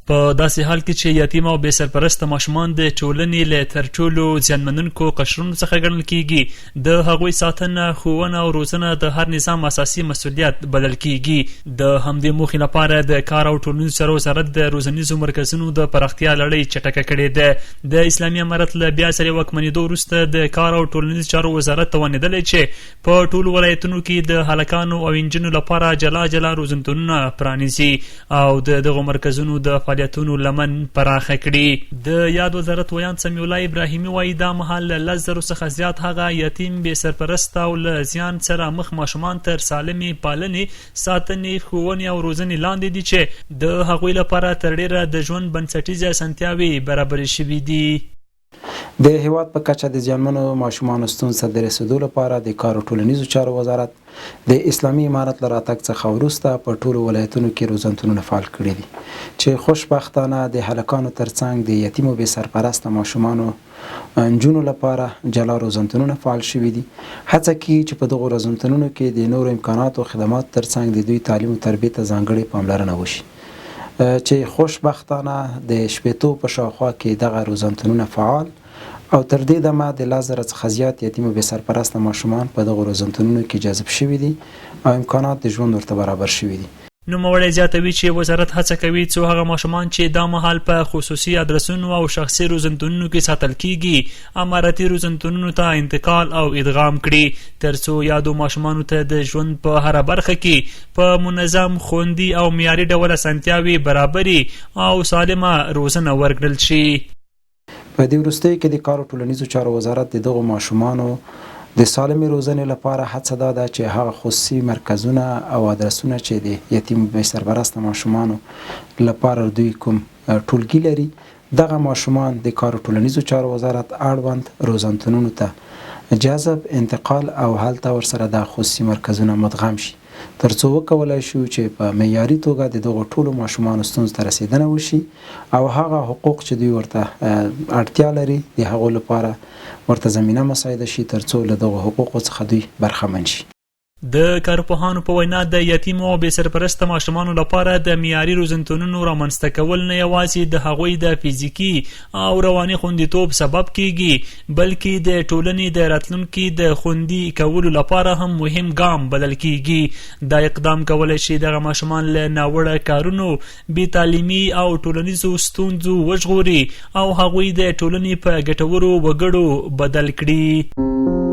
په داسې حال کې چې یتیم او بې سرپرسته ماشومان د ټولنې له تر ټولو زیانمنونکو قشرونو څخه ګڼل کیږي. د هغوی ساتنه، ښوونه او روزنه د هر نظام اساسي مسؤلیت بلل کیږي. د همدې موخې لپاره د کار او ټولنیزو چارو وزارت د روزنیزو مرکزونو د پراختیا لړۍ چټکه کړې ده. د اسلامي امارت له بیا ځلې واکمنېدو وروسته د کار او ټولنیزو چارو وزارت توانېدلی چې په ټولو ولایتونو کې د هلکانو او انجونو لپاره جلا جلا روزنتونونه پرانیزي او د دغو مرکزونو د فعالیتونو لمن پراخه کړي. د یاد وزارت ویان سمیع الله ابراهیمي وایي دا مهال له 10,000 څخه زیات هغه یتیم، بې سرپرسته او له زیان سره مخ ماشومان تر سالمې پالنې، ساتنې، ښوونې او روزنې لاندې دي چې د هغوی لپاره تر ډیره د ژوند بنسټیزې اسانتیاوې برابرې شوي دي. د هیواد په کچه د زیانمنو ماشومانو ستونزو ته د رسیدو لپاره د کار او ټولنیزو چارو وزارت د اسلامي امارت له راتګ څخه وروسته په ټولو ولایتونو کې روزنتونونه فعال کړي دي چې خوشبختانه د هلکانو ترڅنګ د یتیم او بې سرپرسته ماشومانو انجونو لپاره جلا روزنتونونه فعال شوي دي. هڅه کوي چې په دغو روزنتونونو کې د نورو امکاناتو او خدماتو ترڅنګ د دوی تعلیم او تربیې ته ځانګړې پاملرنه وشي چې خوشبختانه د شپېتو په شاوخوا کې دغه روزنتونونه فعال او تر دې دمه د 10,000 څخه زیات یتیم او بې سرپرسته ماشومان په دغو روزنتونونو کې جذب شوي دي او امکانات د ژوند ورته برابر شوي دي. نوموړی زیاتوي چې وزارت هڅه کوي څو هغه ماشومان چې دا مهال په خصوصي ادرسونو او شخصي روزنتونونو کې ساتل کیږي امارتي روزنتونونو ته انتقال او ادغام کړي ترڅو یادو ماشومانو ته د ژوند په هره برخه کې په منظم، خوندي او معیاري ډول اسانتیاوې برابرې او سالمه روزنه ورکړل شي. په دې وروستیو کې د کار او ټولنیزو چارو وزارت د دغو ماشومانو د سالمې روزنې لپاره هڅه دا ده چې هغه خصوصي مرکزونه او ادرسونه چې د یتیم بې سرپرسته ماشومانو لپاره دوی کوم ټولګي لري، دغه ماشومان د کار او ټولنیزو چارو وزارت اړوند روزنتونونو ته جذب، انتقال او هلته ورسره د خصوصي مرکزونه مدغم شي ترڅو وکولای شو چې په معیاري توګه د دغو ټولو ماشومانو ستونزو ته رسیدنه وشي او هغه حقوق چې دوی ورته اړتیا لري د هغو لپاره ورته زمینه مساعده شي ترڅو له دغو حقوقو څخه دوی برخمن شي. د کارپوهانو په وینا د یتیمو او بې سرپرسته ماشومانو لپاره د معیاري روزنتونونو رامنځته کول نه یوازې د هغوی د فزیکي او رواني خوندیتوب سبب کیږي بلکې د ټولنې د راتلونکي د خوندي کولو لپاره هم مهم ګام بلل کیږي. دا اقدام کولی شي دغه ماشومان له ناوړه کارونو، بې تعلیمي او ټولنیزو ستونزو وژغوري او هغوی د ټولنې په ګټورو وګړو بدل کړي.